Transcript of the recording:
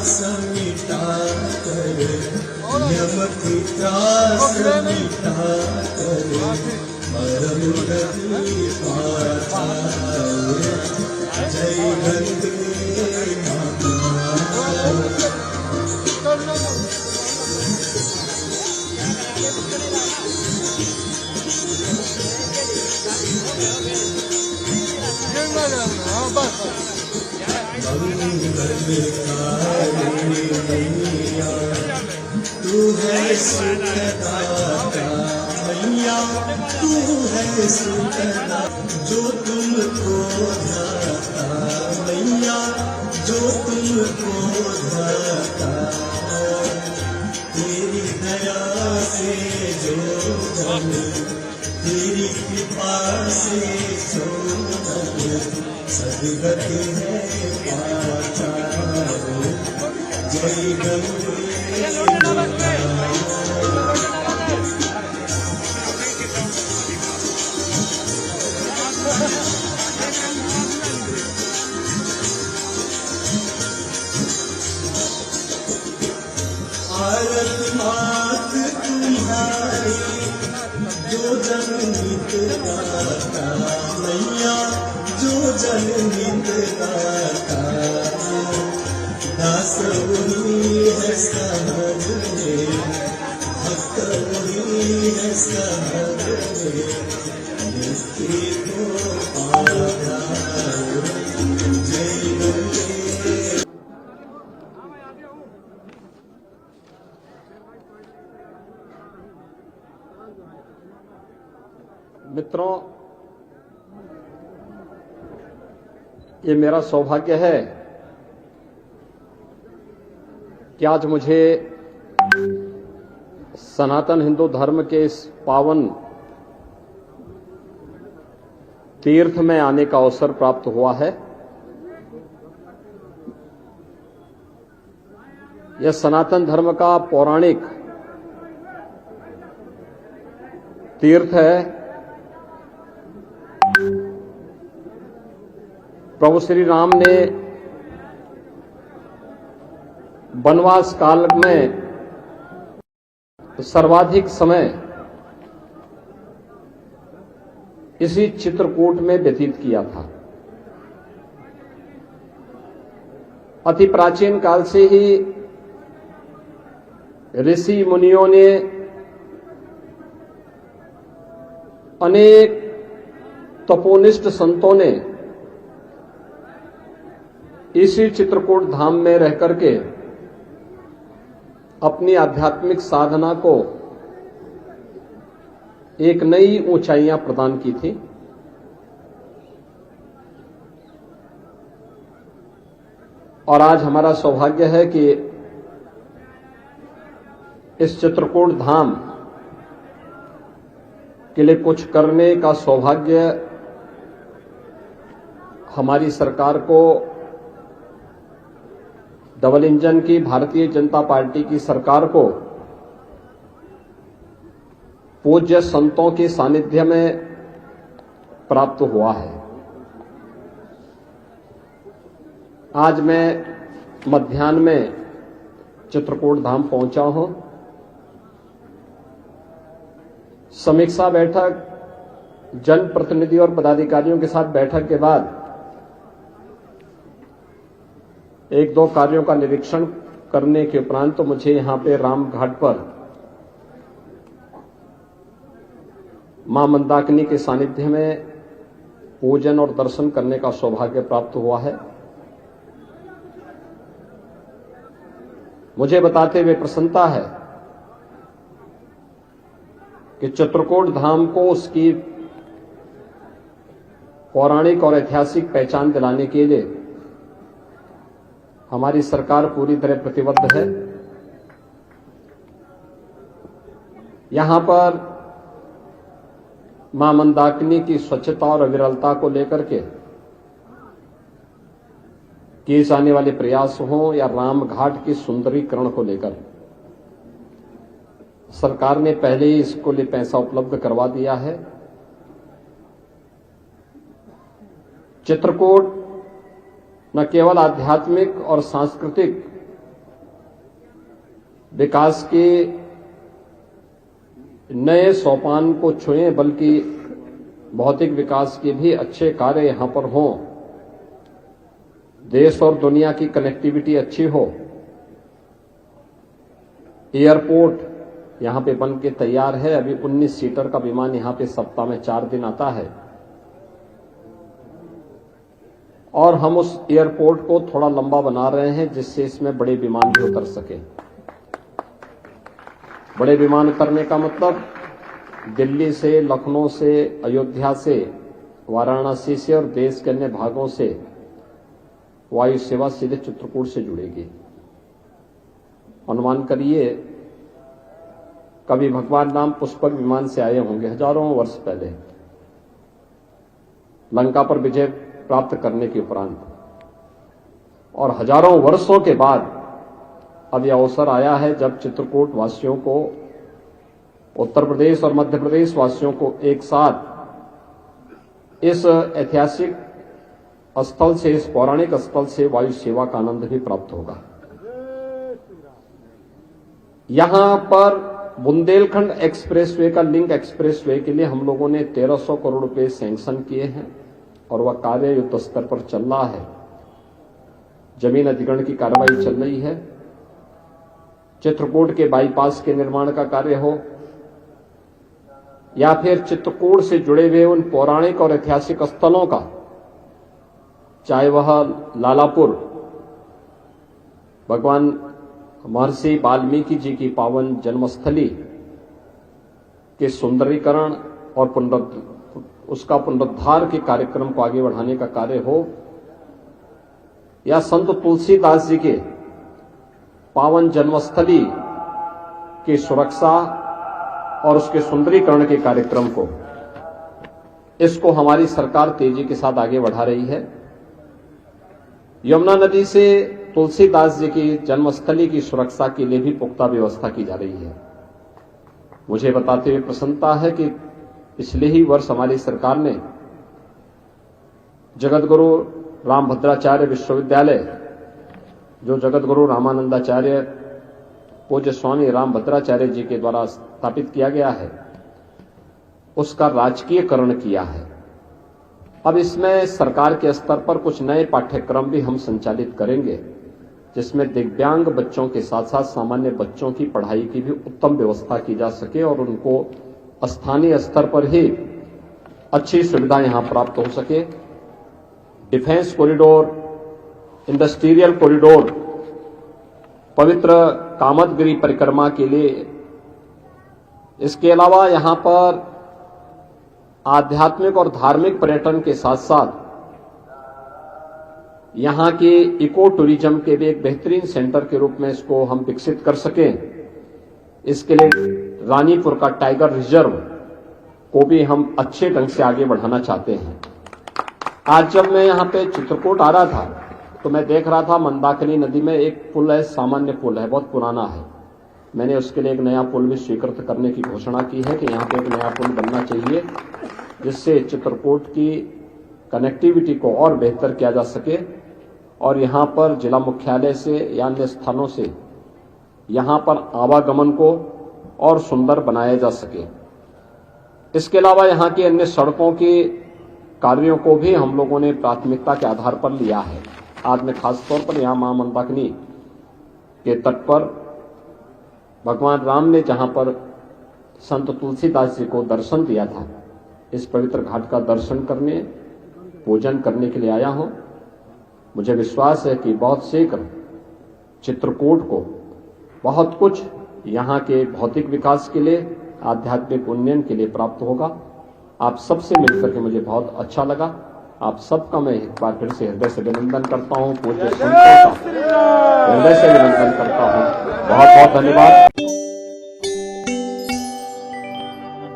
त्रास मिटा कर, यम की त्रास मिटा कर, परम गति पाता। जय वंदे मातरम। मंगलकारी मैया तू है सुखदाता, मैया तू है सुखदाता। जो तुमको ध्याता मैया, जो तुमको ध्याता, तेरी दया से जो जन, तेरी कृपा से जो जन, सदगति है पाता। जय गंगे भारत मात तुम्हारी, जो जनहित गाता मैया, जो जनहित गाता। दास वही है सहज में, भक्त वही है सहज में, मुक्ति को पाता। जय वंदे। मित्रों, ये मेरा सौभाग्य है कि आज मुझे सनातन हिंदू धर्म के इस पावन तीर्थ में आने का अवसर प्राप्त हुआ है। यह सनातन धर्म का पौराणिक तीर्थ है। प्रभु श्री राम ने वनवास काल में सर्वाधिक समय इसी चित्रकूट में व्यतीत किया था। अति प्राचीन काल से ही ऋषि मुनियों ने अनेक तपोनिष्ठ संतों ने इसी चित्रकूट धाम में रह करके अपनी आध्यात्मिक साधना को एक नई ऊंचाइयां प्रदान की थी। और आज हमारा सौभाग्य है कि इस चित्रकूट धाम के लिए कुछ करने का सौभाग्य हमारी सरकार को, डबल इंजन की भारतीय जनता पार्टी की सरकार को, पूज्य संतों के सानिध्य में प्राप्त हुआ है। आज मैं मध्याह्न में चित्रकूट धाम पहुंचा हूं। समीक्षा बैठक, जनप्रतिनिधि और पदाधिकारियों के साथ बैठक के बाद एक दो कार्यों का निरीक्षण करने के उपरांत तो मुझे यहां पे रामघाट पर मां मंदाकिनी के सानिध्य में पूजन और दर्शन करने का सौभाग्य प्राप्त हुआ है। मुझे बताते हुए प्रसन्नता है कि चित्रकूट धाम को उसकी पौराणिक और ऐतिहासिक पहचान दिलाने के लिए हमारी सरकार पूरी तरह प्रतिबद्ध है। यहां पर मां मंदाकिनी की स्वच्छता और अविरलता को लेकर के किए जाने वाले प्रयास हों या रामघाट की सुंदरीकरण को लेकर, सरकार ने पहले ही इसको लिए पैसा उपलब्ध करवा दिया है। चित्रकूट न केवल आध्यात्मिक और सांस्कृतिक विकास के नए सोपान को छुएं, बल्कि भौतिक विकास के भी अच्छे कार्य यहां पर हों, देश और दुनिया की कनेक्टिविटी अच्छी हो। एयरपोर्ट यहां पे बन के तैयार है। अभी 19 सीटर का विमान यहां पे सप्ताह में 4 दिन आता है और हम उस एयरपोर्ट को थोड़ा लंबा बना रहे हैं जिससे इसमें बड़े विमान भी उतर सके। बड़े विमान करने का मतलब दिल्ली से, लखनऊ से, अयोध्या से, वाराणसी से और देश के अन्य भागों से वायु सेवा सीधे चित्रकूट से जुड़ेगी। अनुमान करिए कभी भगवान राम पुष्पक विमान से आए होंगे हजारों वर्ष पहले, लंका पर विजय प्राप्त करने के उपरांत, और हजारों वर्षों के बाद अब यह अवसर आया है जब चित्रकूट वासियों को, उत्तर प्रदेश और मध्य प्रदेश वासियों को एक साथ इस ऐतिहासिक स्थल से, इस पौराणिक स्थल से वायु सेवा का आनंद भी प्राप्त होगा। यहां पर बुंदेलखंड एक्सप्रेसवे का लिंक एक्सप्रेसवे के लिए हम लोगों ने 1300 करोड़ रुपए सैंक्शन किए हैं और वह कार्य युद्ध स्तर पर चल रहा है। जमीन अधिग्रहण की कार्रवाई चल रही है। चित्रकूट के बाईपास के निर्माण का कार्य हो या फिर चित्रकूट से जुड़े हुए उन पौराणिक और ऐतिहासिक स्थलों का, चाहे वह लालापुर, भगवान महर्षि वाल्मीकि जी की पावन जन्मस्थली के सुंदरीकरण और उसका पुनरुद्धार के कार्यक्रम को आगे बढ़ाने का कार्य हो, या संत तुलसीदास जी के पावन जन्मस्थली की सुरक्षा और उसके सुंदरीकरण के कार्यक्रम को, इसको हमारी सरकार तेजी के साथ आगे बढ़ा रही है। यमुना नदी से तुलसीदास जी की जन्मस्थली की सुरक्षा के लिए भी पुख्ता व्यवस्था की जा रही है। मुझे बताते हुए प्रसन्नता है कि पिछले ही वर्ष हमारी सरकार ने जगतगुरु रामभद्राचार्य विश्वविद्यालय, जो जगतगुरु रामानंदाचार्य पूज्य स्वामी रामभद्राचार्य जी के द्वारा स्थापित किया गया है, उसका राजकीयकरण किया है। अब इसमें सरकार के स्तर पर कुछ नए पाठ्यक्रम भी हम संचालित करेंगे, जिसमें दिव्यांग बच्चों के साथ साथ सामान्य बच्चों की पढ़ाई की भी उत्तम व्यवस्था की जा सके और उनको स्थानीय स्तर पर ही अच्छी सुविधा यहां प्राप्त हो सके। डिफेंस कॉरिडोर, इंडस्ट्रियल कॉरिडोर, पवित्र कामदगिरी परिक्रमा के लिए, इसके अलावा यहां पर आध्यात्मिक और धार्मिक पर्यटन के साथ साथ यहां के इको टूरिज्म के भी एक बेहतरीन सेंटर के रूप में इसको हम विकसित कर सकें। इसके लिए रानीपुर का टाइगर रिजर्व को भी हम अच्छे ढंग से आगे बढ़ाना चाहते हैं। आज जब मैं यहां पे चित्रकूट आ रहा था तो मैं देख रहा था मंदाकिनी नदी में एक पुल है, सामान्य पुल है, बहुत पुराना है। मैंने उसके लिए एक नया पुल भी स्वीकृत करने की घोषणा की है कि यहाँ पे एक नया पुल बनना चाहिए, जिससे चित्रकूट की कनेक्टिविटी को और बेहतर किया जा सके और यहाँ पर जिला मुख्यालय से या अन्य स्थानों से यहाँ पर आवागमन को और सुंदर बनाया जा सके। इसके अलावा यहाँ की अन्य सड़कों के कार्यों को भी हम लोगों ने प्राथमिकता के आधार पर लिया है। आज मैं खास तौर पर यहाँ मां मंदाकिनी के तट पर भगवान राम ने जहां पर संत तुलसीदास जी को दर्शन दिया था, इस पवित्र घाट का दर्शन करने, पूजन करने के लिए आया हूं। मुझे विश्वास है कि बहुत शीघ्र चित्रकूट को बहुत कुछ यहां के भौतिक विकास के लिए, आध्यात्मिक उन्नयन के लिए प्राप्त होगा। आप सबसे मिलकर के मुझे बहुत अच्छा लगा। आप सबका मैं एक बार फिर से हृदय से अभिनंदन करता हूं, पूज्य संतों का हृदय से अभिनंदन करता हूं। बहुत बहुत धन्यवाद।